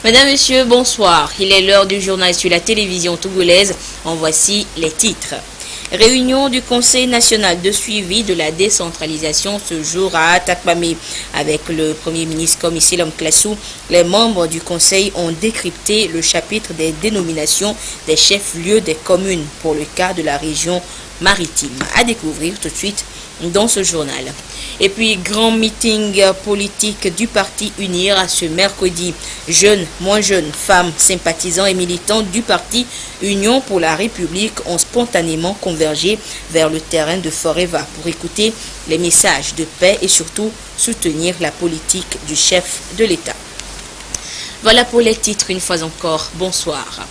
Mesdames, Messieurs, bonsoir. Il est l'heure du journal sur la télévision togolaise. En voici les titres. Réunion du Conseil national de suivi de la décentralisation ce jour à Atakpamé. Avec le Premier ministre Komisilom Klassou, les membres du Conseil ont décrypté le chapitre des dénominations des chefs-lieux des communes pour le cas de la région maritime. À découvrir tout de suite dans ce journal. Et puis, grand meeting politique du parti UNIR à ce mercredi. Jeunes, moins jeunes, femmes, sympathisants et militants du parti Union pour la République ont spontanément convergé vers le terrain de Foreva pour écouter les messages de paix et surtout soutenir la politique du chef de l'État. Voilà pour les titres une fois encore. Bonsoir.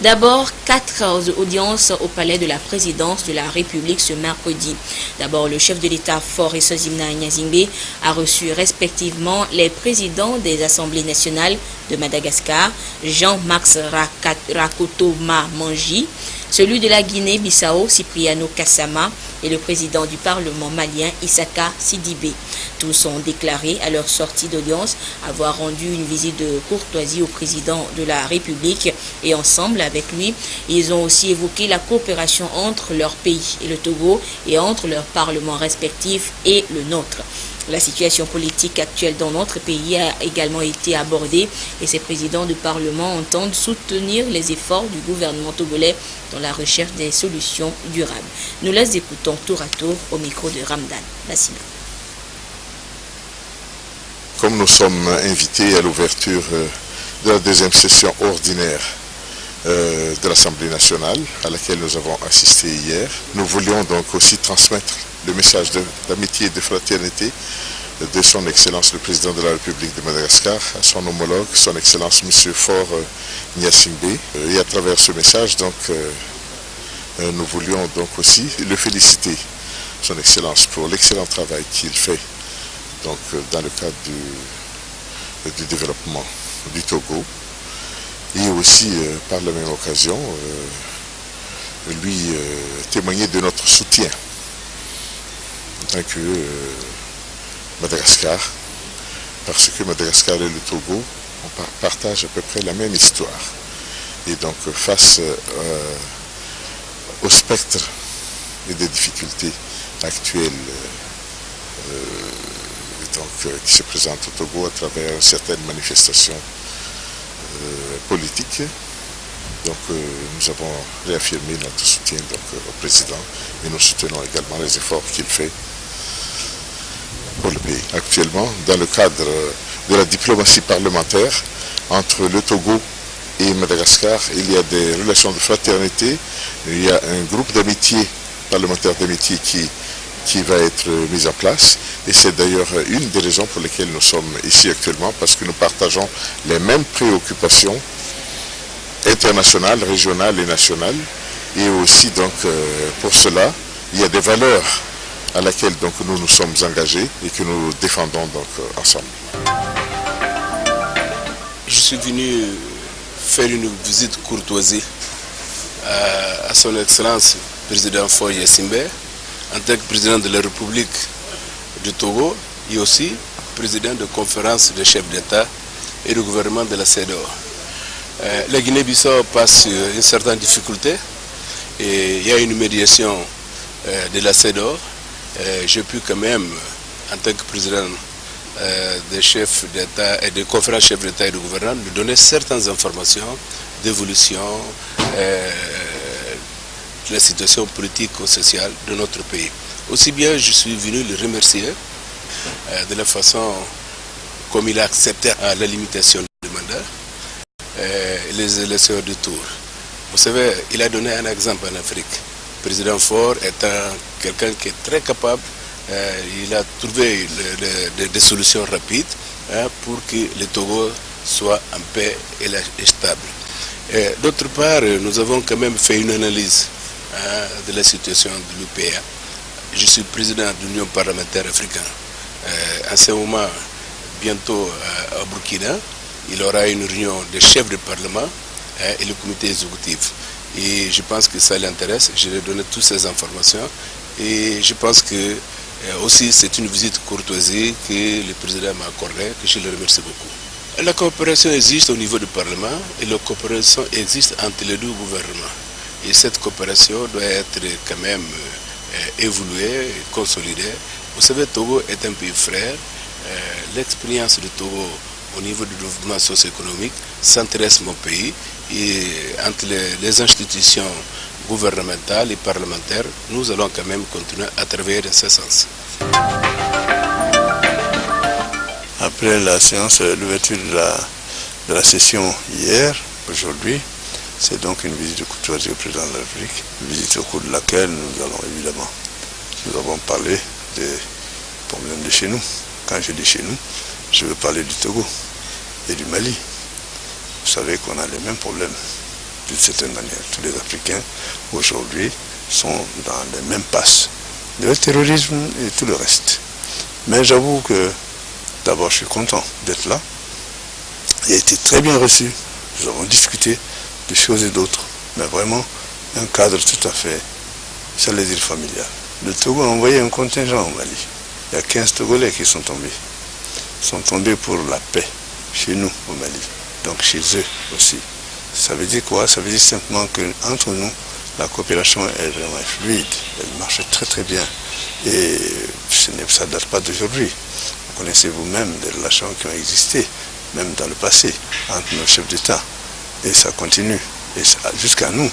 D'abord, 4 audiences au palais de la présidence de la République ce mercredi. D'abord, le chef de l'État Faure Essozimna Nyazingbe a reçu respectivement les présidents des assemblées nationales de Madagascar, Jean-Max Rakotoma Manji, celui de la Guinée-Bissau, Cipriano Kassama, et le président du Parlement malien, Issaka Sidibé. Tous ont déclaré à leur sortie d'audience avoir rendu une visite de courtoisie au président de la République et ensemble avec lui, ils ont aussi évoqué la coopération entre leur pays et le Togo et entre leurs parlements respectifs et le nôtre. La situation politique actuelle dans notre pays a également été abordée et ces présidents de parlement entendent soutenir les efforts du gouvernement togolais dans la recherche des solutions durables. Nous les écoutons tour à tour au micro de Ramdan Bassina. Comme nous sommes invités à l'ouverture de la deuxième session ordinaire de l'Assemblée nationale, à laquelle nous avons assisté hier, nous voulions donc aussi transmettre le message d'amitié et de fraternité de son Excellence le Président de la République de Madagascar à son homologue, son Excellence M. Faure Nyazingbe. Et à travers ce message, donc, nous voulions donc aussi le féliciter, son Excellence, pour l'excellent travail qu'il fait donc, dans le cadre du développement du Togo. Et aussi, par la même occasion, lui témoigner de notre soutien en tant que Madagascar, parce que Madagascar et le Togo partagent à peu près la même histoire. Et donc, face au spectre et des difficultés actuelles qui se présentent au Togo à travers certaines manifestations politiques, donc nous avons réaffirmé notre soutien donc, au président et nous soutenons également les efforts qu'il fait pour le pays. Actuellement, dans le cadre de la diplomatie parlementaire entre le Togo et Madagascar, il y a des relations de fraternité, il y a un groupe d'amitié, parlementaire d'amitié qui va être mis en place. Et c'est d'ailleurs une des raisons pour lesquelles nous sommes ici actuellement, parce que nous partageons les mêmes préoccupations internationales, régionales et nationales. Et aussi, donc, pour cela, il y a des valeurs à laquelle donc, nous nous sommes engagés et que nous défendons donc, ensemble. Je suis venu faire une visite courtoisie à son Excellence, Président Faure Nyazingbe, en tant que président de la République du Togo et aussi président de conférence des chefs d'État et du gouvernement de la CEDEAO. La Guinée-Bissau passe une certaine difficulté et il y a une médiation de la CEDEAO. J'ai pu quand même, en tant que président des chefs d'État et des conférences chefs d'État et de gouvernement, lui donner certaines informations d'évolution de la situation politique et sociale de notre pays. Aussi bien, je suis venu le remercier de la façon comme il a accepté la limitation du mandat, les élections du tour. Vous savez, il a donné un exemple en Afrique. Le président Faure étant quelqu'un qui est très capable, il a trouvé des solutions rapides pour que le Togo soit en paix et stable. D'autre part, nous avons quand même fait une analyse de la situation de l'UPA. Je suis président de l'Union parlementaire africaine. En ce moment, bientôt à Burkina, il y aura une réunion des chefs de parlement et le comité exécutif. Et je pense que ça l'intéresse. Je vais donner toutes ces informations. Et je pense que aussi c'est une visite courtoisie que le président m'a accordée, que je le remercie beaucoup. La coopération existe au niveau du Parlement et la coopération existe entre les deux gouvernements. Et cette coopération doit être quand même évoluée, consolidée. Vous savez, Togo est un pays frère. L'expérience du Togo au niveau du développement socio-économique s'intéresse mon pays. Et entre les institutions gouvernementales et parlementaires, nous allons quand même continuer à travailler dans ce sens. Après la séance d'ouverture de la session hier, aujourd'hui, c'est donc une visite de courtoisie au président de la République, une visite au cours de laquelle nous avons parlé des problèmes de chez nous. Quand je dis chez nous, je veux parler du Togo et du Mali. Vous savez qu'on a les mêmes problèmes d'une certaine manière. Tous les Africains aujourd'hui sont dans les mêmes passes. Le terrorisme et tout le reste. Mais j'avoue que d'abord je suis content d'être là. Il a été très bien reçu. Nous avons discuté de choses et d'autres. Mais vraiment un cadre tout à fait, j'allais dire familial. Le Togo a envoyé un contingent au Mali. Il y a 15 Togolais qui sont tombés. Ils sont tombés pour la paix, chez nous au Mali. Donc chez eux aussi. Ça veut dire quoi? Ça veut dire simplement qu'entre nous, la coopération est vraiment fluide. Elle marche très très bien. Et ça ne date pas d'aujourd'hui. Vous connaissez vous-même des relations qui ont existé, même dans le passé, entre nos chefs d'État. Et ça continue. Et jusqu'à nous.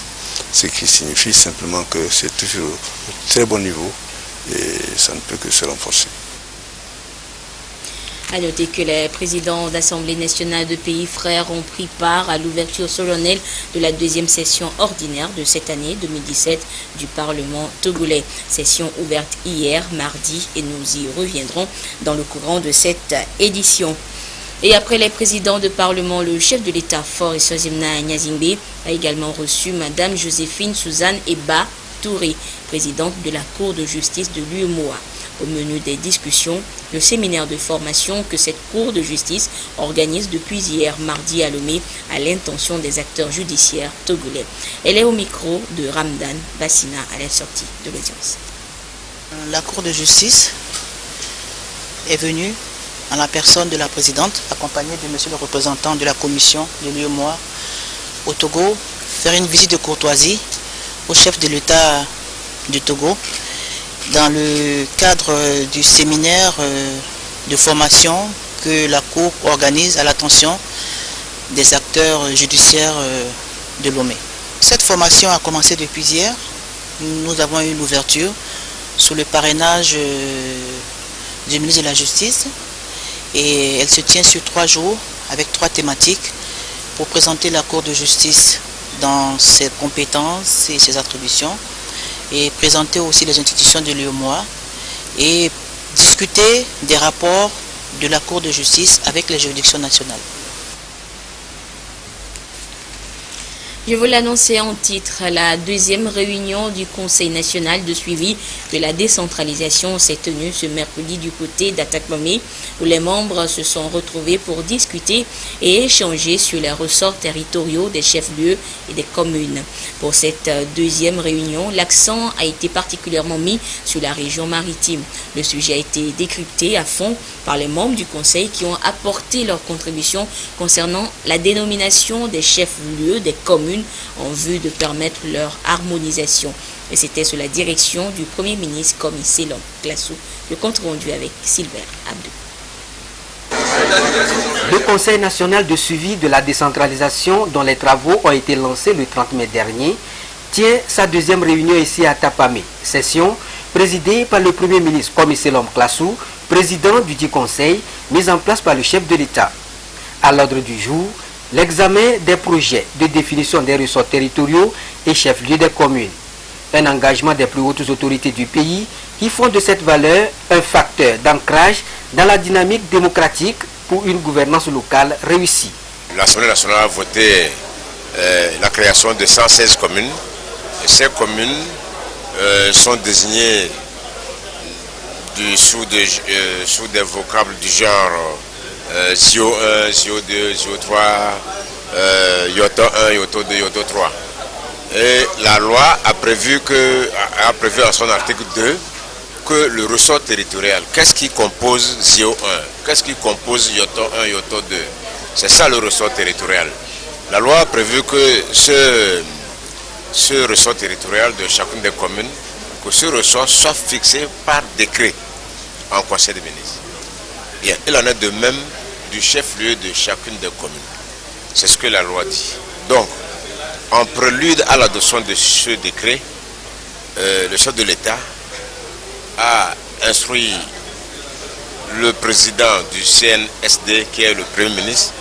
Ce qui signifie simplement que c'est toujours au très bon niveau et ça ne peut que se renforcer. A noter que les présidents d'Assemblée nationale de pays frères ont pris part à l'ouverture solennelle de la deuxième session ordinaire de cette année 2017 du Parlement togolais. Session ouverte hier, mardi, et nous y reviendrons dans le courant de cette édition. Et après les présidents de Parlement, le chef de l'État Faure Eswazimna Nyazingbe a également reçu Madame Joséphine Suzanne Eba Touré, présidente de la Cour de justice de l'UEMOA. Au menu des discussions, le séminaire de formation que cette Cour de justice organise depuis hier mardi à Lomé à l'intention des acteurs judiciaires togolais. Elle est au micro de Ramdan Bassina à la sortie de l'audience. La Cour de justice est venue en la personne de la présidente, accompagnée de monsieur le représentant de la commission de l'UEMOA au Togo, faire une visite de courtoisie au chef de l'État du Togo dans le cadre du séminaire de formation que la Cour organise à l'attention des acteurs judiciaires de Lomé. Cette formation a commencé depuis hier. Nous avons eu l'ouverture sous le parrainage du ministre de la Justice et elle se tient sur 3 jours avec 3 thématiques pour présenter la Cour de justice dans ses compétences et ses attributions et présenter aussi les institutions de l'UEMOA et discuter des rapports de la Cour de justice avec les juridictions nationales. Je vous l'annonçais en titre, la deuxième réunion du Conseil national de suivi de la décentralisation s'est tenue ce mercredi du côté d'Atakpamé, où les membres se sont retrouvés pour discuter et échanger sur les ressorts territoriaux des chefs-lieux et des communes. Pour cette deuxième réunion, l'accent a été particulièrement mis sur la région maritime. Le sujet a été décrypté à fond par les membres du Conseil qui ont apporté leur contribution concernant la dénomination des chefs-lieux des communes en vue de permettre leur harmonisation. Et c'était sous la direction du Premier ministre Komi Selom Klassou. Le compte rendu avec Silver Abdou. Le Conseil national de suivi de la décentralisation, dont les travaux ont été lancés le 30 mai dernier, tient sa deuxième réunion ici à Tapamé. Session présidée par le Premier ministre Komi Selom Klassou, président du dit Conseil, mise en place par le chef de l'État. À l'ordre du jour, l'examen des projets de définition des ressorts territoriaux et chefs-lieux des communes. Un engagement des plus hautes autorités du pays qui font de cette valeur un facteur d'ancrage dans la dynamique démocratique pour une gouvernance locale réussie. L'Assemblée nationale a voté la création de 116 communes. Et ces communes sont désignées sous des vocables du genre ZIO 1, ZIO 2, ZIO 3, Yoto 1, Yoto 2, Yoto 3. Et la loi a prévu en son article 2 que le ressort territorial, qu'est-ce qui compose ZIO 1, qu'est-ce qui compose Yoto 1, Yoto 2, C'est ça le ressort territorial. La loi a prévu que ce ressort territorial de chacune des communes, que ce ressort soit fixé par décret en conseil des ministres. Bien, il en est de même du chef-lieu de chacune des communes. C'est ce que la loi dit. Donc, en prélude à l'adoption de ce décret, le chef de l'État a instruit le président du CNSD, qui est le Premier ministre,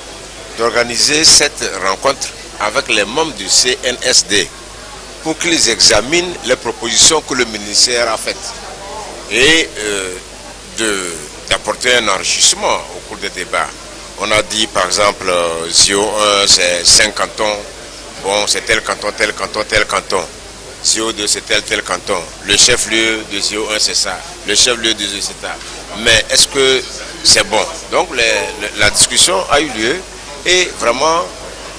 d'organiser cette rencontre avec les membres du CNSD pour qu'ils examinent les propositions que le ministère a faites et d'apporter un enrichissement au cours des débats. On a dit par exemple, ZIO 1 c'est 5 cantons, bon c'est tel canton, tel canton, tel canton. ZIO 2 c'est tel canton. Le chef-lieu de ZIO 1 c'est ça, le chef-lieu de ZIO c'est ça. Mais est-ce que c'est bon? Donc la discussion a eu lieu et vraiment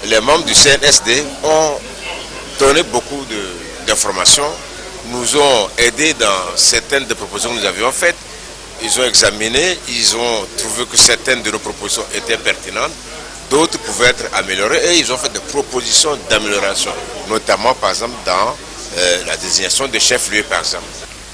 les membres du CNSD ont donné beaucoup d'informations, nous ont aidés dans certaines des propositions que nous avions faites. Ils ont examiné, ils ont trouvé que certaines de nos propositions étaient pertinentes, d'autres pouvaient être améliorées et ils ont fait des propositions d'amélioration, notamment par exemple dans la désignation des chefs-lieux par exemple.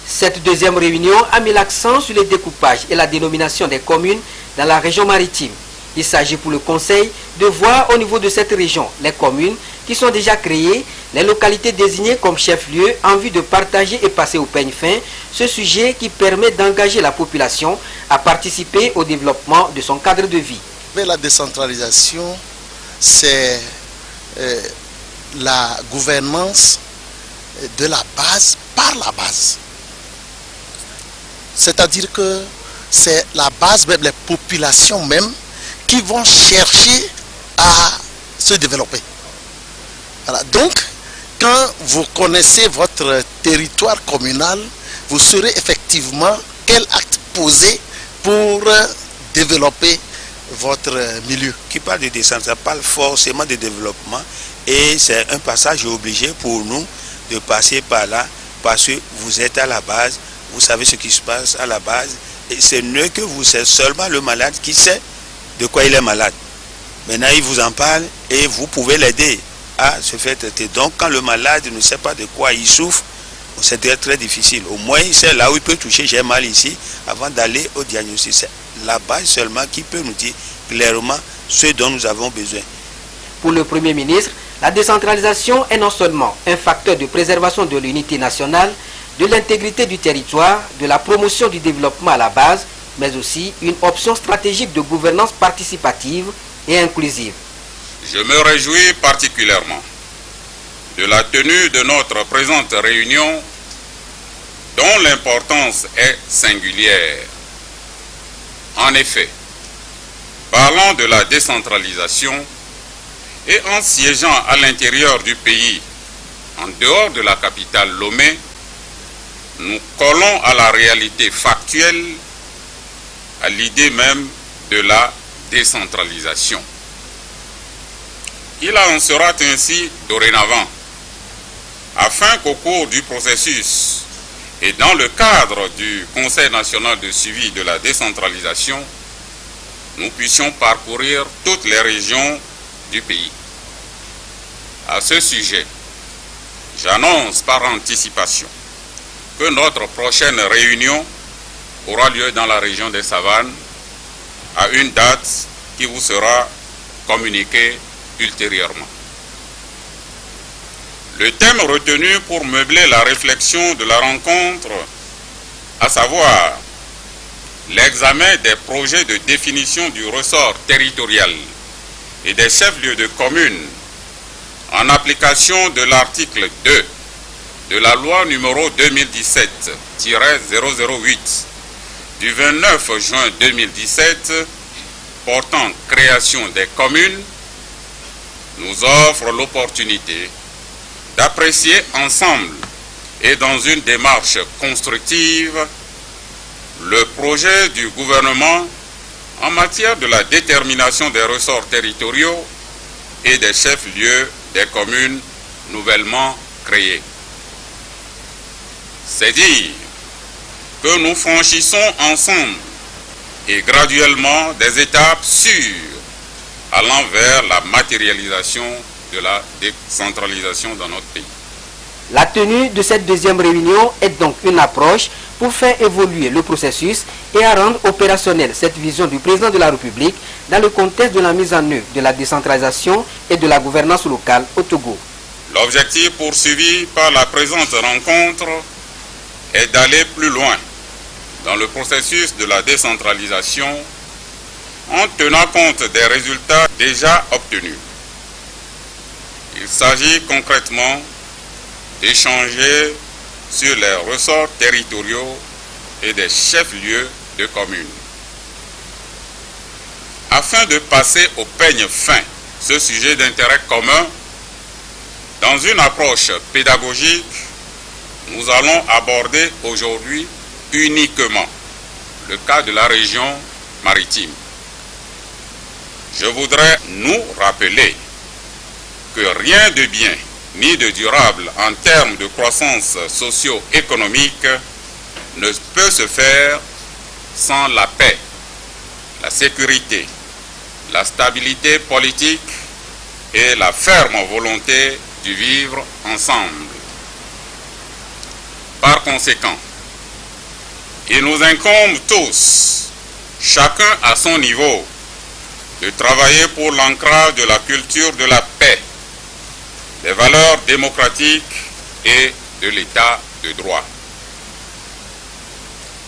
Cette deuxième réunion a mis l'accent sur le découpage et la dénomination des communes dans la région maritime. Il s'agit pour le Conseil de voir au niveau de cette région les communes qui sont déjà créées, les localités désignées comme chef-lieu en vue de partager et passer au peigne fin ce sujet qui permet d'engager la population à participer au développement de son cadre de vie. Mais la décentralisation, c'est la gouvernance de la base par la base. C'est-à-dire que c'est la base, même les populations même, qui vont chercher à se développer. Voilà. Donc, quand vous connaissez votre territoire communal, vous saurez effectivement quel acte poser pour développer votre milieu. Qui parle de décentralisation parle forcément de développement et c'est un passage obligé pour nous de passer par là parce que vous êtes à la base, vous savez ce qui se passe à la base et c'est mieux que vous, c'est seulement le malade qui sait de quoi il est malade. Maintenant, il vous en parle et vous pouvez l'aider à se faire traiter. Donc, quand le malade ne sait pas de quoi il souffre, c'est très, très difficile. Au moins, il sait là où il peut toucher, j'ai mal ici, avant d'aller au diagnostic. C'est la base seulement qui peut nous dire clairement ce dont nous avons besoin. Pour le Premier ministre, la décentralisation est non seulement un facteur de préservation de l'unité nationale, de l'intégrité du territoire, de la promotion du développement à la base, mais aussi une option stratégique de gouvernance participative et inclusive. Je me réjouis particulièrement de la tenue de notre présente réunion dont l'importance est singulière. En effet, parlant de la décentralisation et en siégeant à l'intérieur du pays, en dehors de la capitale Lomé, nous collons à la réalité factuelle, à l'idée même de la décentralisation. Il en sera ainsi dorénavant, afin qu'au cours du processus et dans le cadre du Conseil national de suivi de la décentralisation, nous puissions parcourir toutes les régions du pays. À ce sujet, j'annonce par anticipation que notre prochaine réunion aura lieu dans la région des Savanes à une date qui vous sera communiquée ultérieurement. Le thème retenu pour meubler la réflexion de la rencontre, à savoir l'examen des projets de définition du ressort territorial et des chefs-lieux de communes en application de l'article 2 de la loi numéro 2017-008 du 29 juin 2017 portant création des communes, nous offre l'opportunité d'apprécier ensemble et dans une démarche constructive le projet du gouvernement en matière de la détermination des ressorts territoriaux et des chefs-lieux des communes nouvellement créées. C'est dire que nous franchissons ensemble et graduellement des étapes sûres allant vers la matérialisation de la décentralisation dans notre pays. La tenue de cette deuxième réunion est donc une approche pour faire évoluer le processus et à rendre opérationnelle cette vision du président de la République dans le contexte de la mise en œuvre de la décentralisation et de la gouvernance locale au Togo. L'objectif poursuivi par la présente rencontre est d'aller plus loin dans le processus de la décentralisation en tenant compte des résultats déjà obtenus. Il s'agit concrètement d'échanger sur les ressorts territoriaux et des chefs-lieux de communes. Afin de passer au peigne fin ce sujet d'intérêt commun, dans une approche pédagogique, nous allons aborder aujourd'hui uniquement le cas de la région maritime. Je voudrais nous rappeler que rien de bien ni de durable en termes de croissance socio-économique ne peut se faire sans la paix, la sécurité, la stabilité politique et la ferme volonté de vivre ensemble. Par conséquent, il nous incombe tous, chacun à son niveau, de travailler pour l'ancrage de la culture de la paix, des valeurs démocratiques et de l'état de droit.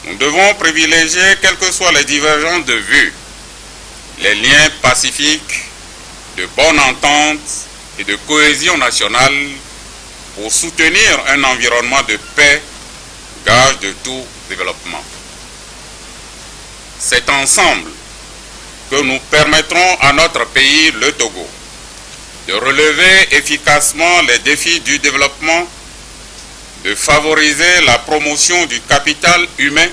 Nous devons privilégier, quelles que soient les divergences de vues, les liens pacifiques, de bonne entente et de cohésion nationale pour soutenir un environnement de paix, gage de tout développement. C'est ensemble que nous permettrons à notre pays, le Togo, de relever efficacement les défis du développement, de favoriser la promotion du capital humain,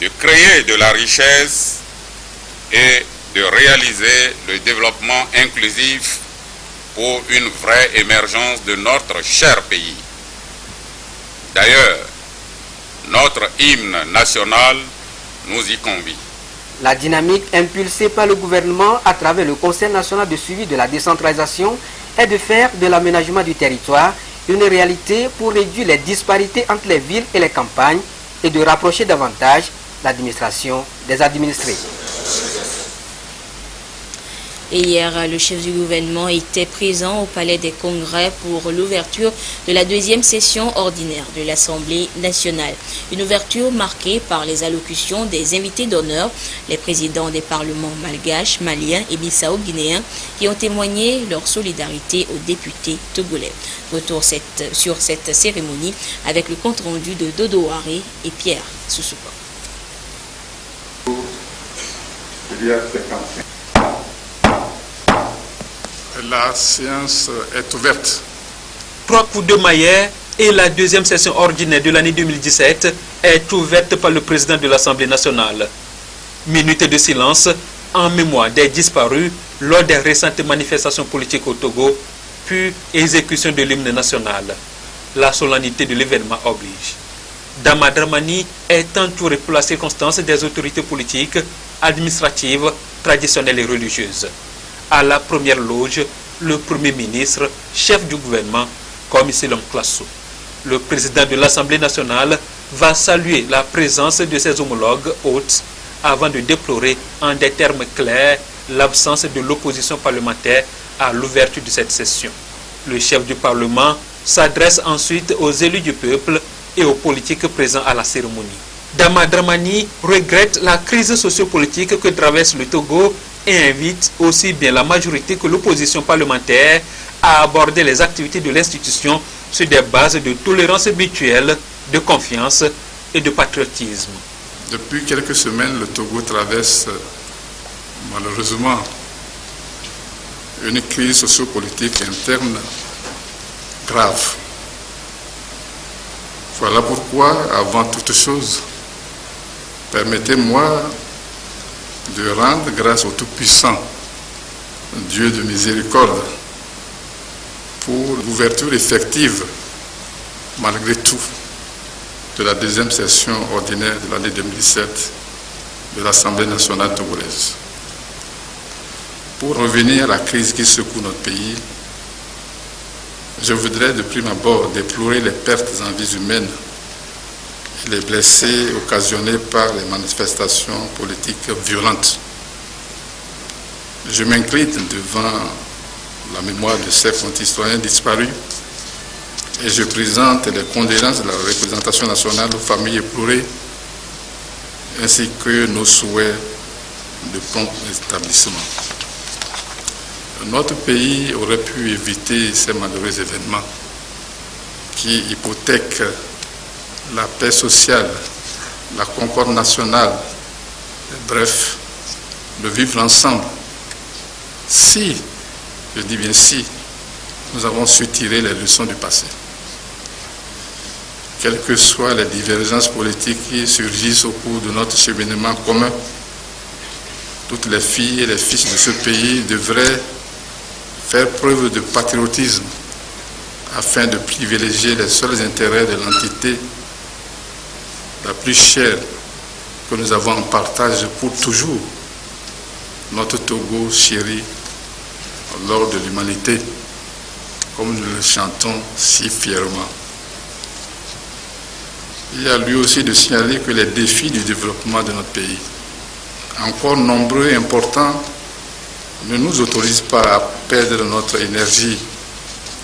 de créer de la richesse et de réaliser le développement inclusif pour une vraie émergence de notre cher pays. D'ailleurs, notre hymne national nous y convie. La dynamique impulsée par le gouvernement à travers le Conseil national de suivi de la décentralisation est de faire de l'aménagement du territoire une réalité pour réduire les disparités entre les villes et les campagnes et de rapprocher davantage l'administration des administrés. Et hier, le chef du gouvernement était présent au Palais des Congrès pour l'ouverture de la deuxième session ordinaire de l'Assemblée nationale. Une ouverture marquée par les allocutions des invités d'honneur, les présidents des parlements malgaches, maliens et bissau-guinéens qui ont témoigné leur solidarité aux députés togolais. Retour sur cette cérémonie avec le compte-rendu de Dodo Haré et Pierre Soussoupa. La séance est ouverte. 3 coups de maillet et la deuxième session ordinaire de l'année 2017 est ouverte par le président de l'Assemblée nationale. Minute de silence en mémoire des disparus lors des récentes manifestations politiques au Togo, puis exécution de l'hymne national. La solennité de l'événement oblige. Dama Dramani est entouré pour la circonstance des autorités politiques, administratives, traditionnelles et religieuses. À la première loge, le Premier ministre, chef du gouvernement, Komisilom Klasso. Le président de l'Assemblée nationale va saluer la présence de ses homologues hôtes avant de déplorer en des termes clairs l'absence de l'opposition parlementaire à l'ouverture de cette session. Le chef du Parlement s'adresse ensuite aux élus du peuple et aux politiques présents à la cérémonie. Dama Dramani regrette la crise sociopolitique que traverse le Togo et invite aussi bien la majorité que l'opposition parlementaire à aborder les activités de l'institution sur des bases de tolérance mutuelle, de confiance et de patriotisme. Depuis quelques semaines, le Togo traverse malheureusement une crise sociopolitique interne grave. Voilà pourquoi, avant toute chose, permettez-moi de rendre grâce au Tout-Puissant, Dieu de miséricorde, pour l'ouverture effective, malgré tout, de la deuxième session ordinaire de l'année 2017 de l'Assemblée nationale togolaise. Pour revenir à la crise qui secoue notre pays, je voudrais de prime abord déplorer les pertes en vies humaines et les blessés occasionnés par les manifestations politiques violentes. Je m'incline devant la mémoire de ces concitoyens disparus et je présente les condoléances de la représentation nationale aux familles éplorées ainsi que nos souhaits de prompt rétablissement. Notre pays aurait pu éviter ces malheureux événements qui hypothèquent la paix sociale, la concorde nationale, bref, le vivre ensemble. Si, je dis bien si, nous avons su tirer les leçons du passé. Quelles que soient les divergences politiques qui surgissent au cours de notre cheminement commun, toutes les filles et les fils de ce pays devraient faire preuve de patriotisme afin de privilégier les seuls intérêts de l'entité la plus chère que nous avons en partage pour toujours, notre Togo chéri, l'or de l'humanité, comme nous le chantons si fièrement. Il y a lieu aussi de signaler que les défis du développement de notre pays, encore nombreux et importants, ne nous autorisent pas à perdre notre énergie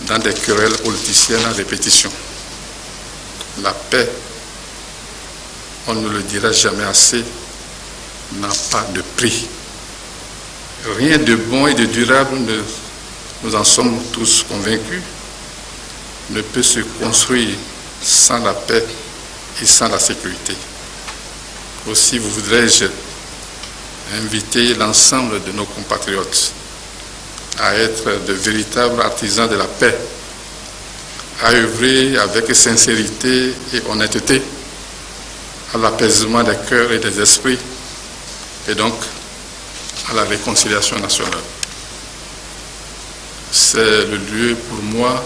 dans des querelles politiciennes à répétition. La paix, on ne le dira jamais assez, n'a pas de prix. Rien de bon et de durable, nous en sommes tous convaincus, ne peut se construire sans la paix et sans la sécurité. Aussi voudrais-je inviter l'ensemble de nos compatriotes à être de véritables artisans de la paix, à œuvrer avec sincérité et honnêteté à l'apaisement des cœurs et des esprits et donc à la réconciliation nationale. C'est le lieu pour moi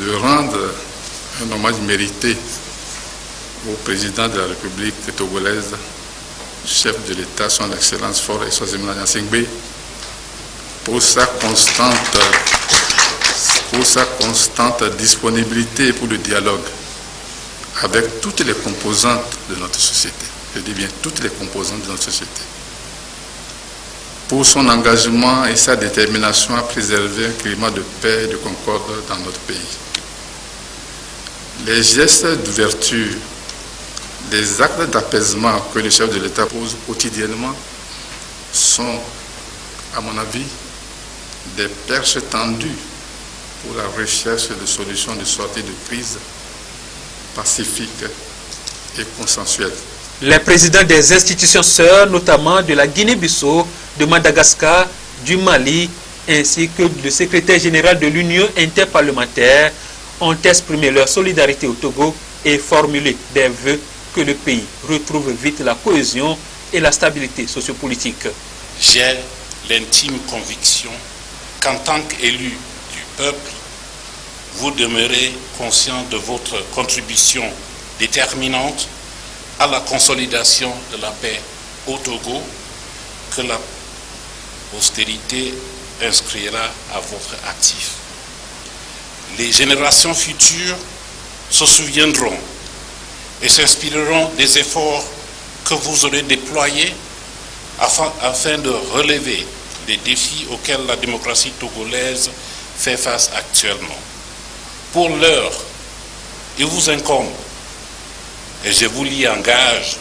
de rendre un hommage mérité au président de la République togolaise, chef de l'État, son Excellence Faure Eswazimana Gnassingbé, pour sa constante disponibilité pour le dialogue avec toutes les composantes de notre société. Je dis bien toutes les composantes de notre société. Pour son engagement et sa détermination à préserver un climat de paix et de concorde dans notre pays. Les gestes d'ouverture, les actes d'apaisement que le chef de l'État pose quotidiennement sont, à mon avis, des perches tendues pour la recherche de solutions de sortie de crise pacifique et consensuelle. Les présidents des institutions sœurs, notamment de la Guinée-Bissau, de Madagascar, du Mali, ainsi que le secrétaire général de l'Union interparlementaire, ont exprimé leur solidarité au Togo et formulé des vœux que le pays retrouve vite la cohésion et la stabilité sociopolitique. J'ai l'intime conviction qu'en tant qu'élu du peuple, vous demeurez conscient de votre contribution déterminante à la consolidation de la paix au Togo, que la postérité inscrira à votre actif. Les générations futures se souviendront et s'inspireront des efforts que vous aurez déployés afin de relever les défis auxquels la démocratie togolaise fait face actuellement. Pour l'heure, il vous incombe, et je vous lie en gage,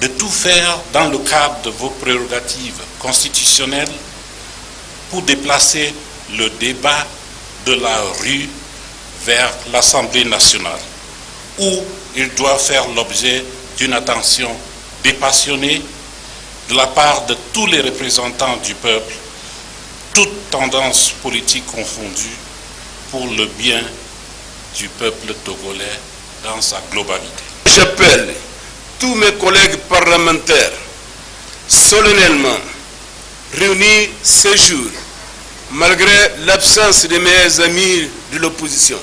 de tout faire dans le cadre de vos prérogatives constitutionnelles pour déplacer le débat de la rue vers l'Assemblée nationale, où il doit faire l'objet d'une attention dépassionnée de la part de tous les représentants du peuple, toutes tendances politiques confondues, pour le bien du peuple togolais dans sa globalité. J'appelle tous mes collègues parlementaires solennellement réunis ce jour, malgré l'absence de mes amis de l'opposition,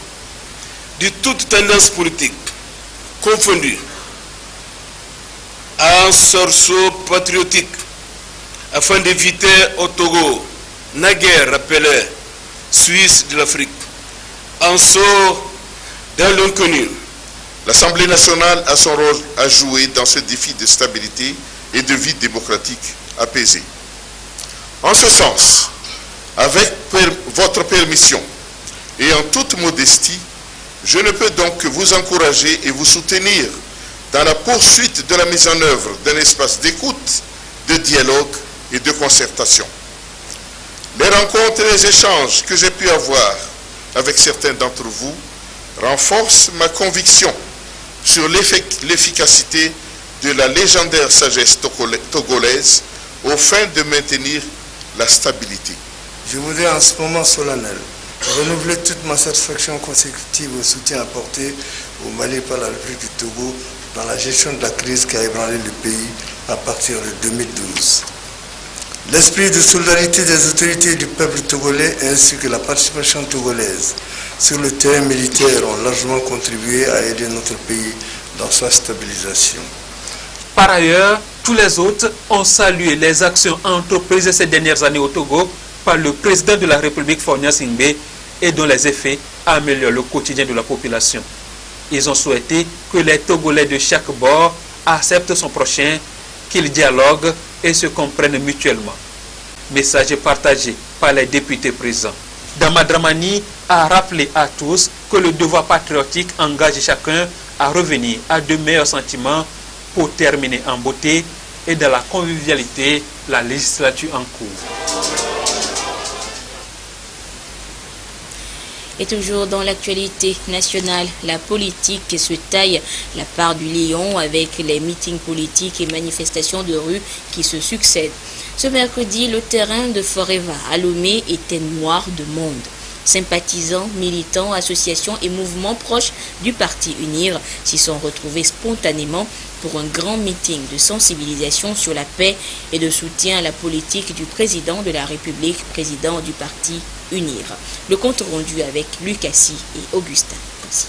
de toutes tendances politiques confondues, à un sursaut patriotique afin d'éviter au Togo, naguère appelé Suisse de l'Afrique, un saut dans l'inconnu. L'Assemblée nationale a son rôle à jouer dans ce défi de stabilité et de vie démocratique apaisée. En ce sens, avec votre permission et en toute modestie, je ne peux donc que vous encourager et vous soutenir dans la poursuite de la mise en œuvre d'un espace d'écoute, de dialogue et de concertation. Les rencontres et les échanges que j'ai pu avoir avec certains d'entre vous renforcent ma conviction sur l'efficacité de la légendaire sagesse togolaise aux fins de maintenir la stabilité. Je voudrais en ce moment solennel renouveler toute ma satisfaction consécutive au soutien apporté au Mali par la République du Togo dans la gestion de la crise qui a ébranlé le pays à partir de 2012. L'esprit de solidarité des autorités du peuple togolais ainsi que la participation togolaise sur le terrain militaire ont largement contribué à aider notre pays dans sa stabilisation. Par ailleurs, tous les autres ont salué les actions entreprises ces dernières années au Togo par le président de la République, Faure Gnassingbé, et dont les effets améliorent le quotidien de la population. Ils ont souhaité que les Togolais de chaque bord acceptent son prochain, qu'ils dialoguent et se comprennent mutuellement. Message partagé par les députés présents. Dama Dramani a rappelé à tous que le devoir patriotique engage chacun à revenir à de meilleurs sentiments pour terminer en beauté et dans la convivialité la législature en cours. Et toujours dans l'actualité nationale, la politique se taille la part du lion avec les meetings politiques et manifestations de rue qui se succèdent. Ce mercredi, le terrain de Forever à Lomé était noir de monde. Sympathisants, militants, associations et mouvements proches du parti UNIR s'y sont retrouvés spontanément pour un grand meeting de sensibilisation sur la paix et de soutien à la politique du président de la République, président du parti UNIR. Le compte rendu avec Lucassi et Augustin. Merci.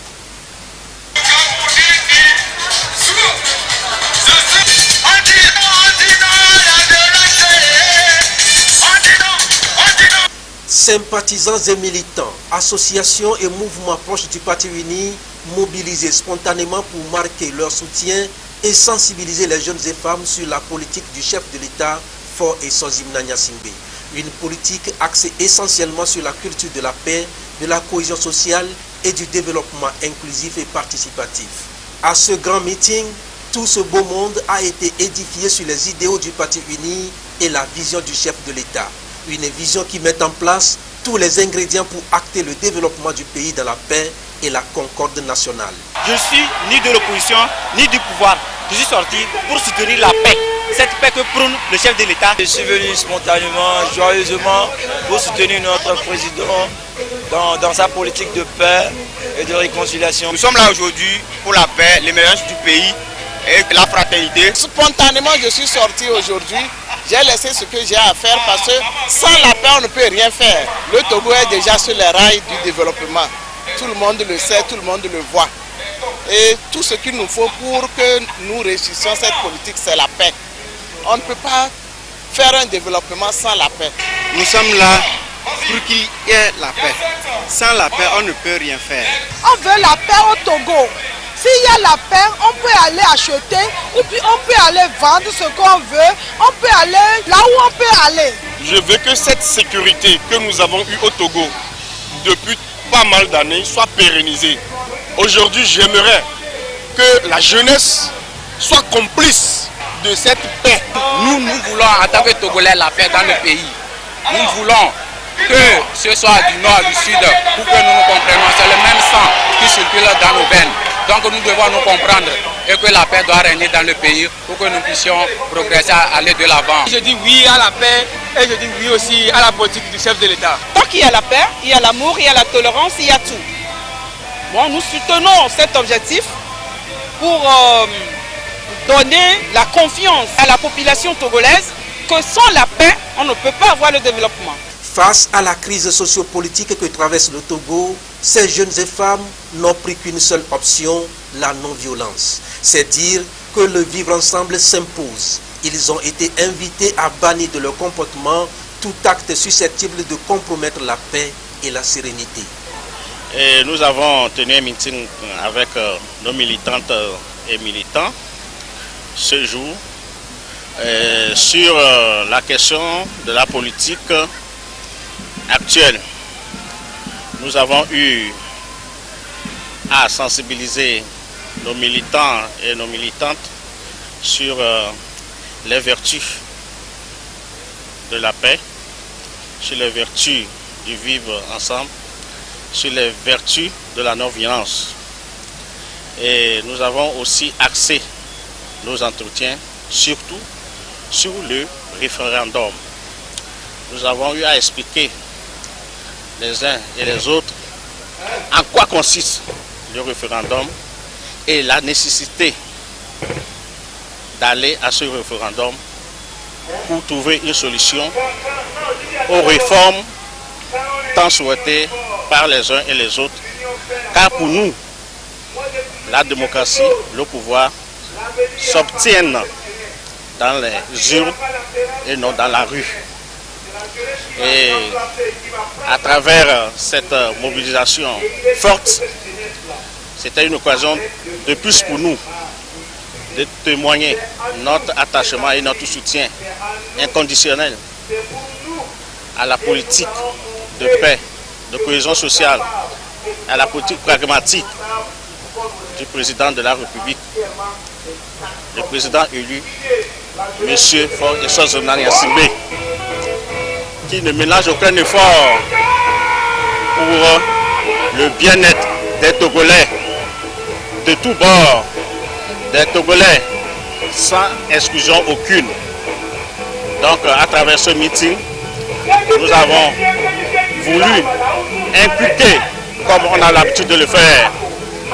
Sympathisants et militants, associations et mouvements proches du parti uni mobilisés spontanément pour marquer leur soutien et sensibiliser les jeunes et femmes sur la politique du chef de l'État, Faure Essozimna Gnassingbé. Une politique axée essentiellement sur la culture de la paix, de la cohésion sociale et du développement inclusif et participatif. À ce grand meeting, tout ce beau monde a été édifié sur les idéaux du parti uni et la vision du chef de l'État. Une vision qui met en place tous les ingrédients pour acter le développement du pays dans la paix et la concorde nationale. Je suis ni de l'opposition ni du pouvoir. Je suis sorti pour soutenir la paix. Cette paix que prône le chef de l'État. Je suis venu spontanément, joyeusement pour soutenir notre président dans sa politique de paix et de réconciliation. Nous sommes là aujourd'hui pour la paix, l'émergence du pays et la fraternité. Spontanément, je suis sorti aujourd'hui. J'ai laissé ce que j'ai à faire parce que sans la paix, on ne peut rien faire. Le Togo est déjà sur les rails du développement. Tout le monde le sait, tout le monde le voit. Et tout ce qu'il nous faut pour que nous réussissions cette politique, c'est la paix. On ne peut pas faire un développement sans la paix. Nous sommes là pour qu'il y ait la paix. Sans la paix, on ne peut rien faire. On veut la paix au Togo. S'il y a la paix, on peut aller acheter ou puis on peut aller vendre ce qu'on veut. On peut aller là où on peut aller. Je veux que cette sécurité que nous avons eue au Togo depuis pas mal d'années soit pérennisée. Aujourd'hui, j'aimerais que la jeunesse soit complice de cette paix. Nous voulons en tant que Togolais la paix dans le pays. Nous voulons que ce soit du nord, du sud, pour que nous nous comprenions. C'est le même sang qui circule dans nos veines. Donc nous devons nous comprendre et que la paix doit régner dans le pays pour que nous puissions progresser, aller de l'avant. Je dis oui à la paix et je dis oui aussi à la politique du chef de l'État. Tant qu'il y a la paix, il y a l'amour, il y a la tolérance, il y a tout. Bon, nous soutenons cet objectif pour donner la confiance à la population togolaise que sans la paix, on ne peut pas avoir le développement. Face à la crise sociopolitique que traverse le Togo, ces jeunes et femmes n'ont pris qu'une seule option, la non-violence. C'est dire que le vivre ensemble s'impose. Ils ont été invités à bannir de leur comportement tout acte susceptible de compromettre la paix et la sérénité. Et nous avons tenu un meeting avec nos militantes et militants ce jour sur la question de la politique actuelle. Nous avons eu à sensibiliser nos militants et nos militantes sur les vertus de la paix, sur les vertus du vivre ensemble, sur les vertus de la non-violence. Et nous avons aussi axé nos entretiens surtout sur le référendum. Nous avons eu à expliquer les uns et les autres en quoi consiste le référendum et la nécessité d'aller à ce référendum pour trouver une solution aux réformes tant souhaitées par les uns et les autres. Car pour nous, la démocratie, le pouvoir s'obtiennent dans les urnes et non dans la rue. Et à travers cette mobilisation forte, c'était une occasion de plus pour nous de témoigner notre attachement et notre soutien inconditionnel à la politique de paix, de cohésion sociale, à la politique pragmatique du président de la République, le président élu, M. Faure Gnassingbé Gnassingbé, qui ne ménage aucun effort pour le bien-être des Togolais de tous bords, des Togolais sans exclusion aucune. Donc à travers ce meeting, nous avons voulu inculquer, comme on a l'habitude de le faire,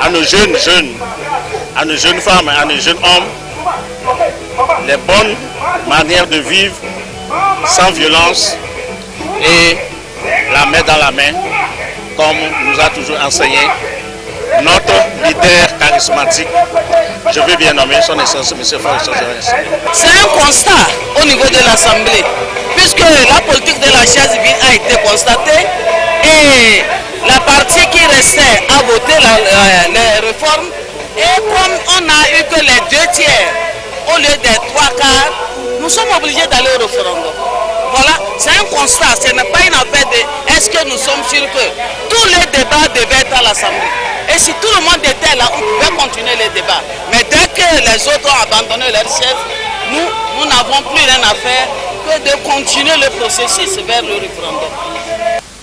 à nos jeunes, à nos jeunes femmes et à nos jeunes hommes, les bonnes manières de vivre sans violence et la main dans la main, comme nous a toujours enseigné notre leader charismatique, je veux bien nommer son Excellence, M. Faure Gnassingbé. C'est un constat au niveau de l'Assemblée, puisque la politique de la chaise vide a été constatée et la partie qui restait a voté les réformes, et comme on n'a eu que les 2 tiers au lieu des 3 quarts, nous sommes obligés d'aller au référendum. Voilà, c'est un constat, ce n'est pas une affaire de est-ce que nous sommes sûrs que tous les débats devaient être à l'Assemblée. Et si tout le monde était là, on pouvait continuer les débats. Mais dès que les autres ont abandonné leur siège, nous n'avons plus rien à faire que de continuer le processus vers le référendum.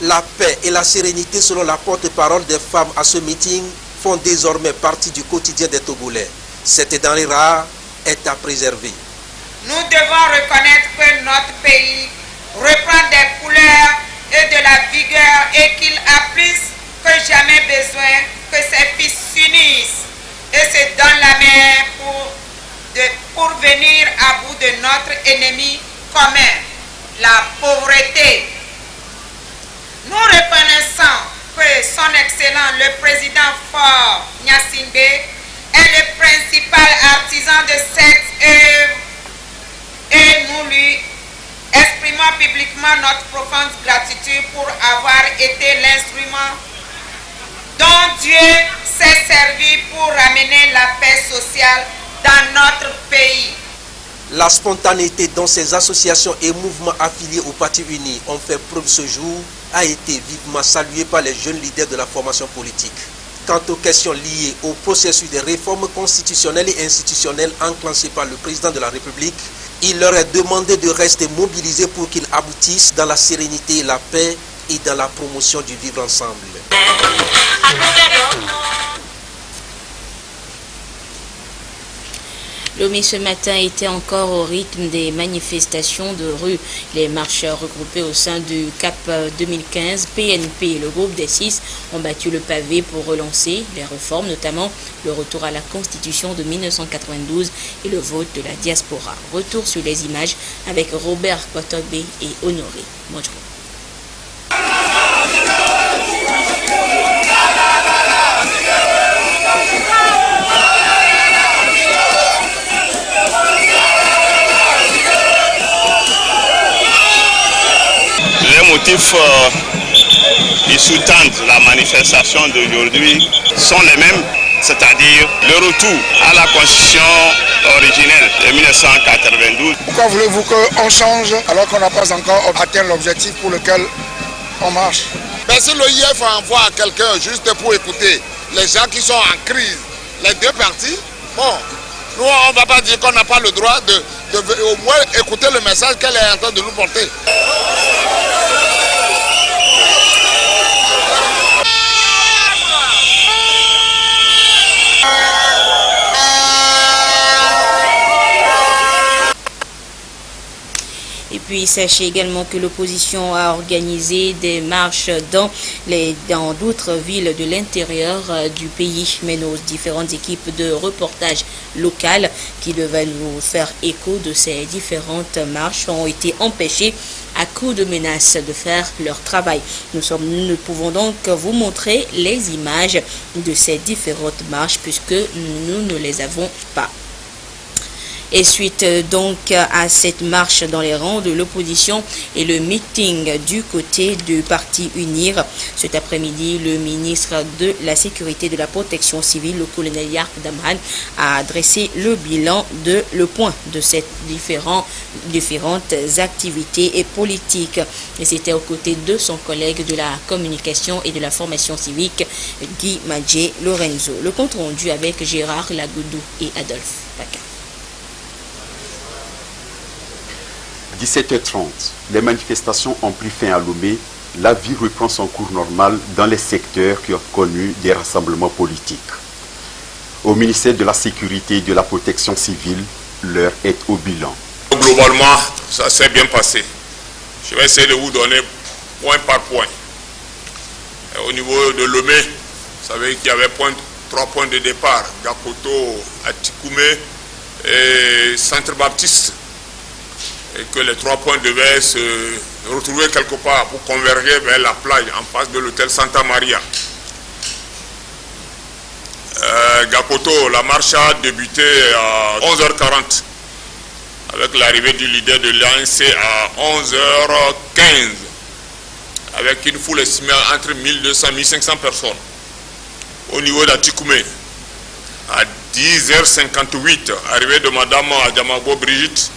La paix et la sérénité, selon la porte-parole des femmes à ce meeting, font désormais partie du quotidien des Togolais. Cette denrée rare est à préserver. Nous devons reconnaître que notre pays reprend des couleurs et de la vigueur et qu'il a plus que jamais besoin que ses fils s'unissent et se donnent la main pour venir à bout de notre ennemi commun, la pauvreté. Nous reconnaissons que son Excellence le président Faure Gnassingbé est le principal artisan de cette œuvre et nous lui exprimons publiquement notre profonde gratitude pour avoir été l'instrument dont Dieu s'est servi pour ramener la paix sociale dans notre pays. La spontanéité dont ces associations et mouvements affiliés au Parti uni ont fait preuve ce jour a été vivement saluée par les jeunes leaders de la formation politique. Quant aux questions liées au processus de réformes constitutionnelles et institutionnelles enclenchées par le président de la République, il leur est demandé de rester mobilisés pour qu'ils aboutissent dans la sérénité et la paix et dans la promotion du vivre ensemble. Lomé ce matin était encore au rythme des manifestations de rue. Les marcheurs regroupés au sein du CAP 2015, PNP et le groupe des 6 ont battu le pavé pour relancer les réformes, notamment le retour à la Constitution de 1992 et le vote de la diaspora. Retour sur les images avec Robert Kotobe et Honoré Modro. objectifs qui sous-tendent la manifestation d'aujourd'hui sont les mêmes, c'est-à-dire le retour à la constitution originelle de 1992. Pourquoi voulez-vous qu'on change alors qu'on n'a pas encore atteint l'objectif pour lequel on marche? Ben, si le IEF envoie quelqu'un juste pour écouter les gens qui sont en crise, les deux parties, bon, nous on ne va pas dire qu'on n'a pas le droit de au moins écouter le message qu'elle est en train de nous porter. Et puis, sachez également que l'opposition a organisé des marches dans d'autres villes de l'intérieur du pays. Mais nos différentes équipes de reportage locales qui devaient nous faire écho de ces différentes marches ont été empêchées à coups de menaces de faire leur travail. Nous ne pouvons donc vous montrer les images de ces différentes marches puisque nous ne les avons pas. Et suite donc à cette marche dans les rangs de l'opposition et le meeting du côté du parti UNIR, cet après-midi, le ministre de la Sécurité et de la Protection civile, le colonel Yark Damhan, a dressé le bilan le point de ces différentes activités et politiques. Et c'était aux côtés de son collègue de la communication et de la formation civique, Guy Madjé Lorenzo. Le compte rendu avec Gérard Lagoudou et Adolphe Paca. 17h30, les manifestations ont pris fin à Lomé. La vie reprend son cours normal dans les secteurs qui ont connu des rassemblements politiques. Au ministère de la Sécurité et de la Protection civile, l'heure est au bilan. Globalement, ça s'est bien passé. Je vais essayer de vous donner point par point. Au niveau de Lomé, vous savez qu'il y avait 3 points de départ, Gapoto, Atikoumé et Centre Baptiste. Et que les 3 points devaient se retrouver quelque part pour converger vers la plage en face de l'hôtel Santa Maria. Gapoto, la marche a débuté à 11h40 avec l'arrivée du leader de l'ANC à 11h15 avec une foule estimée entre 1200 et 1500 personnes. Au niveau d'Atikoumé, à 10h58, arrivée de Madame Adjamago Brigitte,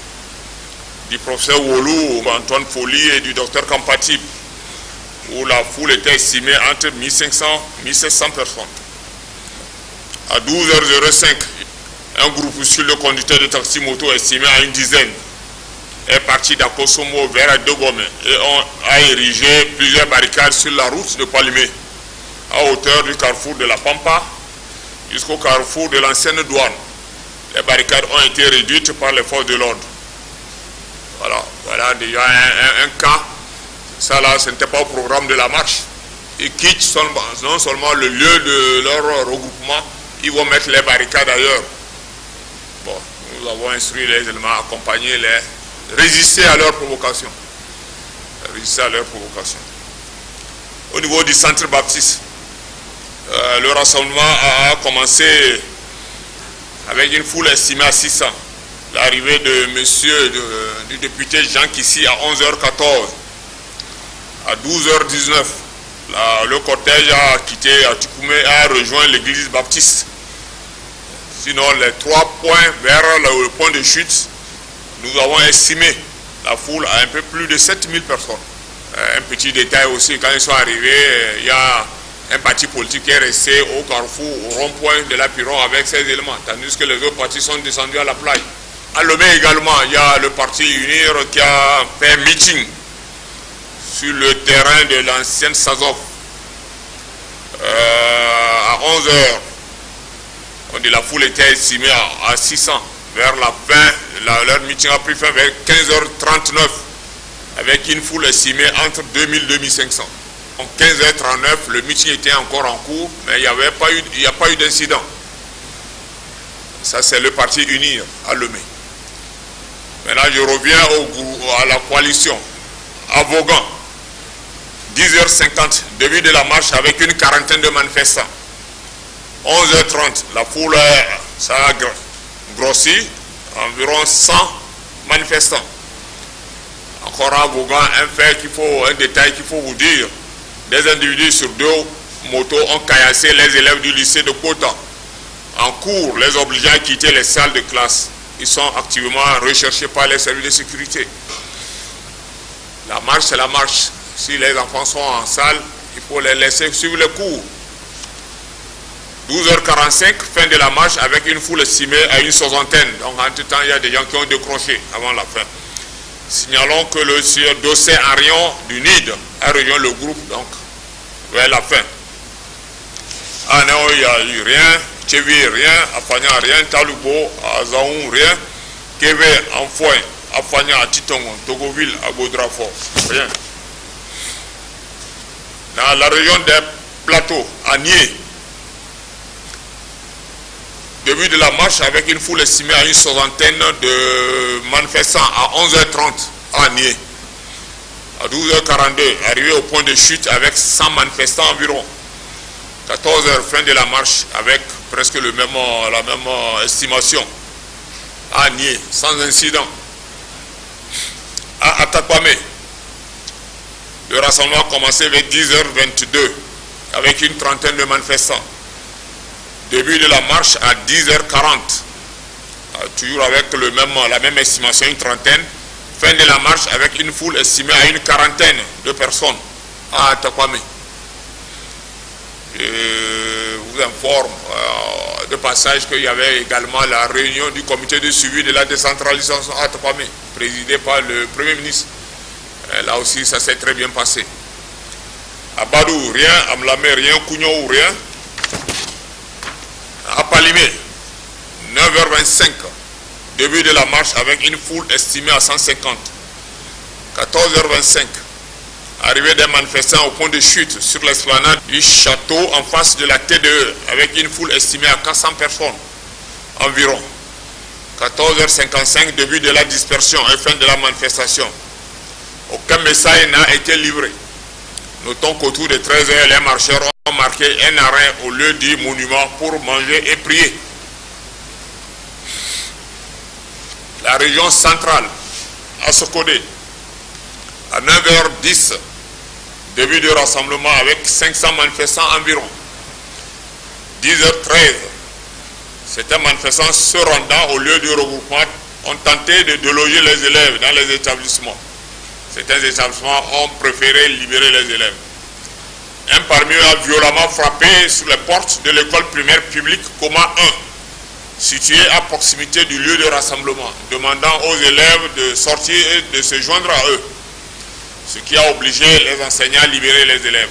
du professeur Wolou, Antoine Foli et du docteur Kampatib, où la foule était estimée entre 1500 et 1700 personnes. À 12h05, un groupe sur le conducteur de taxi-moto estimé à une dizaine est parti d'Akosomo vers Dogome et a érigé plusieurs barricades sur la route de Palimé, à hauteur du carrefour de la Pampa jusqu'au carrefour de l'ancienne douane. Les barricades ont été réduites par les forces de l'ordre. Voilà déjà un cas. Ça là, ce n'était pas au programme de la marche. Ils quittent non seulement le lieu de leur regroupement, ils vont mettre les barricades ailleurs. Bon, nous avons instruit les éléments à accompagner résister à leur provocation. Résister à leur provocation. Au niveau du centre baptiste, le rassemblement a commencé avec une foule estimée à 600. L'arrivée de du député Jean Kissi à 11h14. À 12h19, le cortège a quitté Atikoumé et a rejoint l'église baptiste. Sinon, les 3 points vers le point de chute, nous avons estimé la foule à un peu plus de 7000 personnes. Un petit détail aussi, quand ils sont arrivés, il y a un parti politique qui est resté au carrefour, au rond-point de l'Apiron avec ses éléments, tandis que les autres partis sont descendus à la plage. À Lomé également, il y a le parti UNIR qui a fait un meeting sur le terrain de l'ancienne Sazov à 11h. On dit la foule était estimée à 600. Vers la fin, leur meeting a pris fin vers 15h39 avec une foule estimée entre 2000 et 2500. En 15h39, le meeting était encore en cours, mais il n'y a pas eu d'incident. Ça, c'est le parti UNIR à Lomé. Maintenant, je reviens à la coalition. À Vaughan, 10h50, début de la marche avec une quarantaine de manifestants. 11h30, la foule ça a grossi, environ 100 manifestants. Encore en voguant un détail qu'il faut vous dire. Des individus sur 2 motos ont caillassé les élèves du lycée de Kota. En cours, les obligeant à quitter les salles de classe. Ils sont activement recherchés par les services de sécurité. La marche, c'est la marche. Si les enfants sont en salle, il faut les laisser suivre les cours. 12h45, fin de la marche avec une foule estimée à une soixantaine. Donc en tout temps, il y a des gens qui ont décroché avant la fin. Signalons que le dossier Arion du NID a rejoint le groupe donc vers la fin. Ah non, il n'y a eu rien. Tchevi, rien. Afanya, rien. Talubo, Azaoun, rien. Keve, Enfoy, Afanya, Titongon, Togoville, Agodrafort, rien. Dans la région des plateaux, à Nié, début de la marche avec une foule estimée à une soixantaine de manifestants à 11h30 à Nié. À 12h42, arrivé au point de chute avec 100 manifestants environ. 14h, fin de la marche avec presque la même estimation. À Nié, sans incident. À Atakwame, le rassemblement a commencé vers 10h22 avec une trentaine de manifestants. Début de la marche à 10h40, toujours avec la même estimation, une trentaine. Fin de la marche avec une foule estimée à une quarantaine de personnes à Atakwame. Je vous informe de passage qu'il y avait également la réunion du comité de suivi de la décentralisation à Atakwame, présidée par le Premier ministre. Là aussi, ça s'est très bien passé. À Badou, rien. À Mlamé, rien. Kougno, rien. À Palimé, 9h25, début de la marche avec une foule estimée à 150. 14h25, arrivée des manifestants au point de chute sur l'esplanade du château en face de la TDE avec une foule estimée à 400 personnes environ. 14h55, début de la dispersion et fin de la manifestation. Aucun message n'a été livré. Notons qu'autour de 13h, les marcheurs ont marqué un arrêt au lieu du monument pour manger et prier. La région centrale, à Sokodé, à 9h10, début de rassemblement avec 500 manifestants environ. 10h13, certains manifestants se rendant au lieu du regroupement ont tenté de déloger les élèves dans les établissements. Certains établissements ont préféré libérer les élèves. Un parmi eux a violemment frappé sur les portes de l'école primaire publique Coma 1, située à proximité du lieu de rassemblement, demandant aux élèves de sortir et de se joindre à eux, ce qui a obligé les enseignants à libérer les élèves.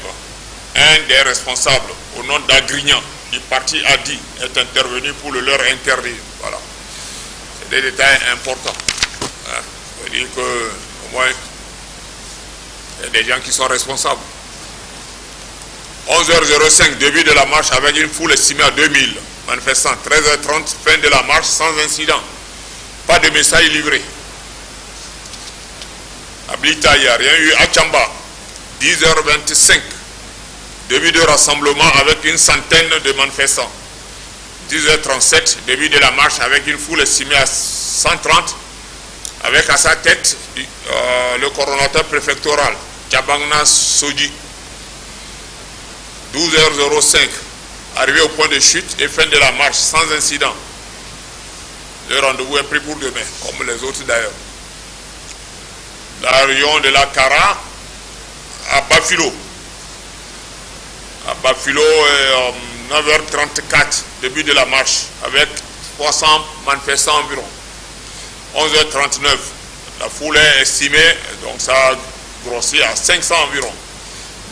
Un des responsables, au nom d'Agrignan, du parti ADI, est intervenu pour le leur interdire. Voilà. C'est des détails importants. Ça veut dire que, au moins, il y a des gens qui sont responsables. 11h05, début de la marche avec une foule estimée à 2000 manifestants. 13h30, fin de la marche sans incident. Pas de message livré. À Blita, il n'y a rien eu. À Tchamba, 10h25, début de rassemblement avec une centaine de manifestants. 10h37, début de la marche avec une foule estimée à 130, avec à sa tête le coordonnateur préfectoral, Tchabangna Soji. 12h05, arrivé au point de chute et fin de la marche sans incident. Le rendez-vous est pris pour demain, comme les autres d'ailleurs. La région de la Kara à Bafilo. À Bafilo, 9h34, début de la marche, avec 300 manifestants environ. 11h39, la foule est estimée, donc ça a grossi à 500 environ.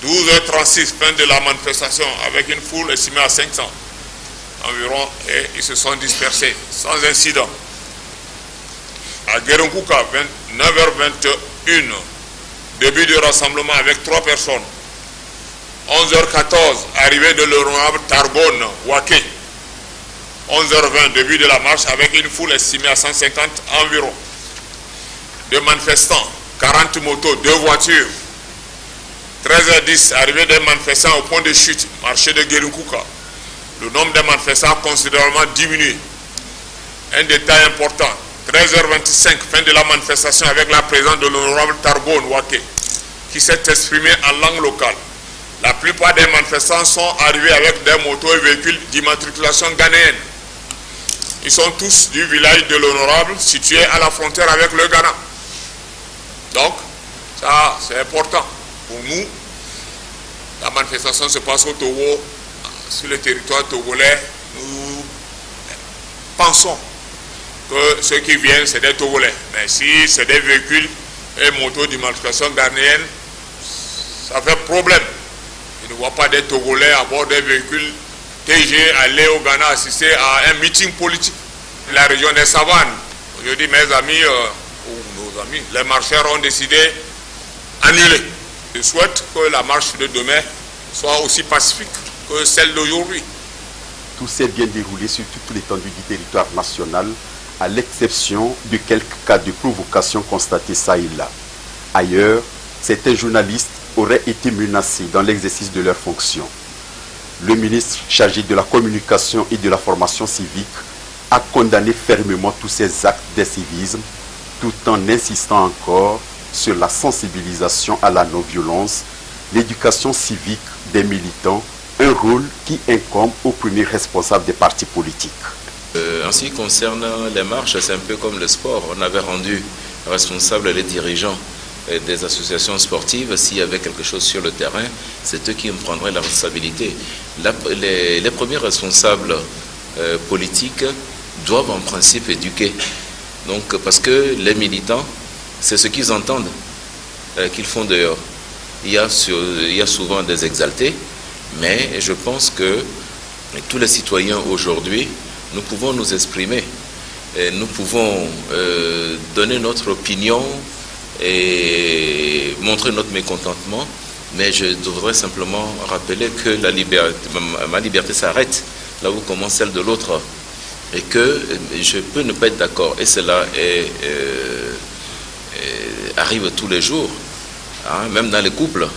12h36, fin de la manifestation, avec une foule estimée à 500 environ, et ils se sont dispersés, sans incident. À Guérenkuka, 9h21, début du rassemblement avec 3 personnes. 11h14, arrivée de l'honorable Tarbonne, Waké. 11h20, début de la marche avec une foule estimée à 150 environ. 2 manifestants, 40 motos, 2 voitures. 13h10, arrivée des manifestants au point de chute, marché de Guérenkuka. Le nombre de manifestants a considérablement diminué. Un détail important, 13h25, fin de la manifestation avec la présence de l'honorable Tarbo Nwake, qui s'est exprimé en langue locale. La plupart des manifestants sont arrivés avec des motos et véhicules d'immatriculation ghanéenne. Ils sont tous du village de l'honorable, situé à la frontière avec le Ghana. Donc, ça c'est important. Pour nous, la manifestation se passe au Togo, sur le territoire togolais. Nous pensons que ceux qui viennent, c'est des Togolais. Mais si c'est des véhicules et motos d'immatriculation ghanéenne, ça fait problème. Je ne vois pas des Togolais à bord des véhicules TG aller au Ghana assister à un meeting politique. La région des savanes, je dis mes amis, ou nos amis, les marcheurs ont décidé d'annuler. Je souhaite que la marche de demain soit aussi pacifique que celle d'aujourd'hui. Tout s'est bien déroulé sur toute l'étendue du territoire national, à l'exception de quelques cas de provocation constatés ça et là. Ailleurs, certains journalistes auraient été menacés dans l'exercice de leurs fonctions. Le ministre chargé de la communication et de la formation civique a condamné fermement tous ces actes d'incivisme, tout en insistant encore sur la sensibilisation à la non-violence, l'éducation civique des militants, un rôle qui incombe aux premiers responsables des partis politiques. En ce qui concerne les marches, c'est un peu comme le sport. On avait rendu responsables les dirigeants des associations sportives. S'il y avait quelque chose sur le terrain, c'est eux qui en prendraient la responsabilité. Les premiers responsables politiques doivent en principe éduquer. Donc, parce que les militants, c'est ce qu'ils entendent qu'ils font dehors. Il y a souvent des exaltés, mais je pense que tous les citoyens aujourd'hui, nous pouvons nous exprimer, et nous pouvons donner notre opinion et montrer notre mécontentement, mais je devrais simplement rappeler que ma liberté s'arrête là où commence celle de l'autre, et que je peux ne pas être d'accord, et cela arrive tous les jours, hein, même dans les couples.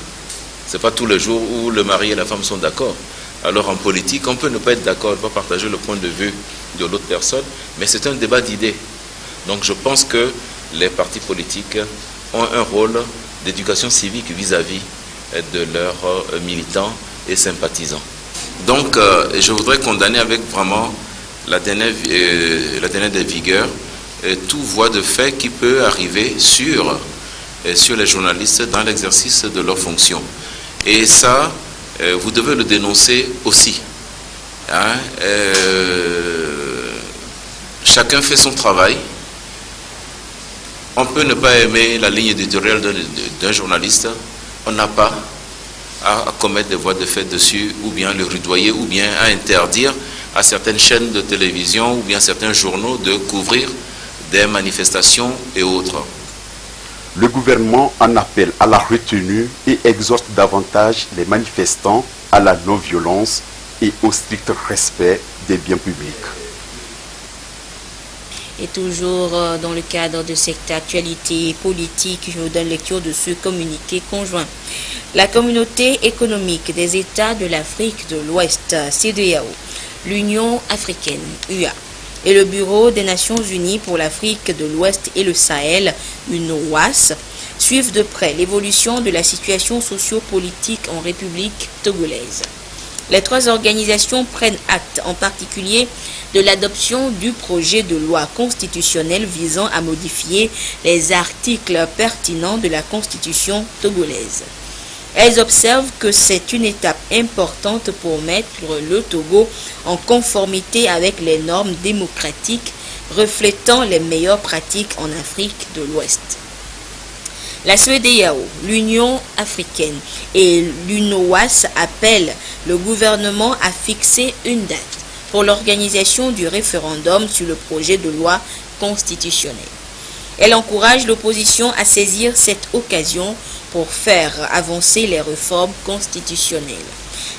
C'est pas tous les jours où le mari et la femme sont d'accord. Alors en politique, on peut ne pas être d'accord, ne pas partager le point de vue de l'autre personne, mais c'est un débat d'idées. Donc je pense que les partis politiques ont un rôle d'éducation civique vis-à-vis de leurs militants et sympathisants. Donc je voudrais condamner avec vraiment la dernière des vigueurs toute voie de fait qui peut arriver sur les journalistes dans l'exercice de leurs fonctions. Et ça, vous devez le dénoncer aussi. Hein? Chacun fait son travail. On peut ne pas aimer la ligne éditoriale d'un journaliste. On n'a pas à commettre des voies de fait dessus, ou bien le rudoyer, ou bien à interdire à certaines chaînes de télévision, ou bien certains journaux de couvrir des manifestations et autres. Le gouvernement en appelle à la retenue et exhorte davantage les manifestants à la non-violence et au strict respect des biens publics. Et toujours dans le cadre de cette actualité politique, je vous donne lecture de ce communiqué conjoint. La communauté économique des États de l'Afrique de l'Ouest, CEDEAO, l'Union africaine, UA, et le Bureau des Nations Unies pour l'Afrique de l'Ouest et le Sahel, UNOWAS, suivent de près l'évolution de la situation socio-politique en République togolaise. Les trois organisations prennent acte en particulier de l'adoption du projet de loi constitutionnelle visant à modifier les articles pertinents de la Constitution togolaise. Elles observent que c'est une étape importante pour mettre le Togo en conformité avec les normes démocratiques reflétant les meilleures pratiques en Afrique de l'Ouest. La CEDEAO, l'Union africaine et l'UNOWAS appellent le gouvernement à fixer une date pour l'organisation du référendum sur le projet de loi constitutionnelle. Elle encourage l'opposition à saisir cette occasion pour faire avancer les réformes constitutionnelles.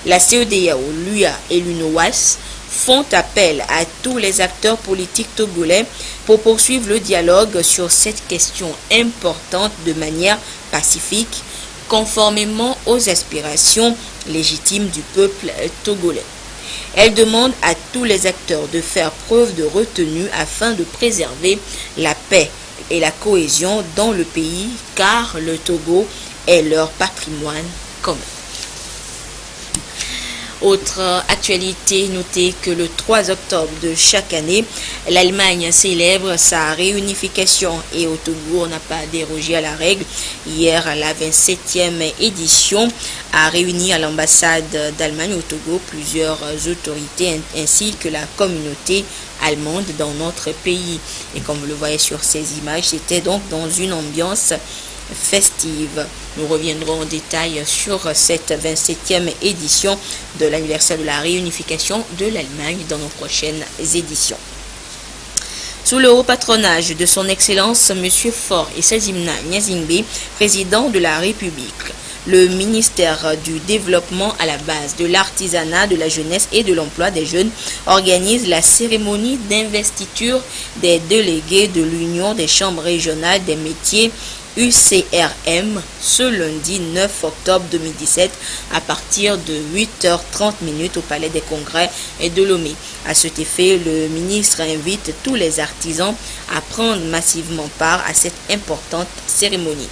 La CEDEAO, l'UA et l'UNOWAS font appel à tous les acteurs politiques togolais pour poursuivre le dialogue sur cette question importante de manière pacifique, conformément aux aspirations légitimes du peuple togolais. Elle demande à tous les acteurs de faire preuve de retenue afin de préserver la paix et la cohésion dans le pays, car le Togo est leur patrimoine commun. Autre actualité, notez que le 3 octobre de chaque année, l'Allemagne célèbre sa réunification et au Togo, on n'a pas dérogé à la règle. Hier, la 27e édition a réuni à l'ambassade d'Allemagne au Togo plusieurs autorités ainsi que la communauté allemande dans notre pays. Et comme vous le voyez sur ces images, c'était donc dans une ambiance festive. Nous reviendrons en détail sur cette 27e édition de l'anniversaire de la réunification de l'Allemagne dans nos prochaines éditions. Sous le haut patronage de son Excellence M. Faure Essazimna Nyazingbe, président de la République, le ministère du Développement à la base de l'artisanat, de la jeunesse et de l'emploi des jeunes organise la cérémonie d'investiture des délégués de l'Union des chambres régionales des métiers UCRM ce lundi 9 octobre 2017 à partir de 8h30 au Palais des Congrès et de Lomé. À cet effet, le ministre invite tous les artisans à prendre massivement part à cette importante cérémonie.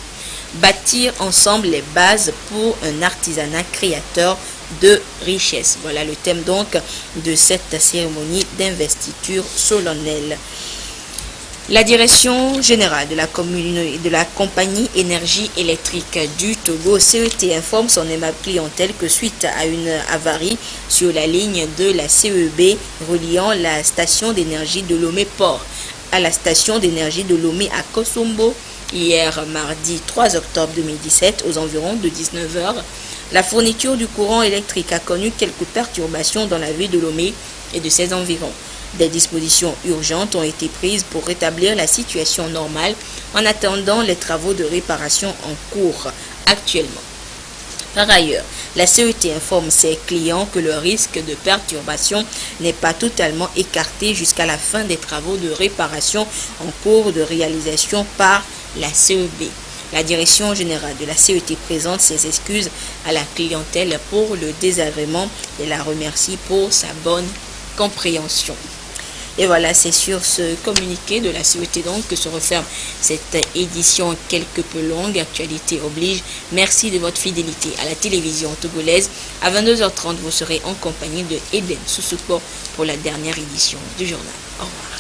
Bâtir ensemble les bases pour un artisanat créateur de richesse. Voilà le thème donc de cette cérémonie d'investiture solennelle. La direction générale de la compagnie énergie électrique du Togo, CET, informe son aimable clientèle que suite à une avarie sur la ligne de la CEB reliant la station d'énergie de Lomé-Port à la station d'énergie de Lomé à Kosombo, hier mardi 3 octobre 2017 aux environs de 19h, la fourniture du courant électrique a connu quelques perturbations dans la ville de Lomé et de ses environs. Des dispositions urgentes ont été prises pour rétablir la situation normale en attendant les travaux de réparation en cours actuellement. Par ailleurs, la CET informe ses clients que le risque de perturbation n'est pas totalement écarté jusqu'à la fin des travaux de réparation en cours de réalisation par la CEB. La direction générale de la CET présente ses excuses à la clientèle pour le désagrément et la remercie pour sa bonne compréhension. Et voilà, c'est sur ce communiqué de la CET donc que se referme cette édition quelque peu longue, actualité oblige. Merci de votre fidélité à la télévision togolaise. À 22h30, vous serez en compagnie de Eden Sousouko pour la dernière édition du journal. Au revoir.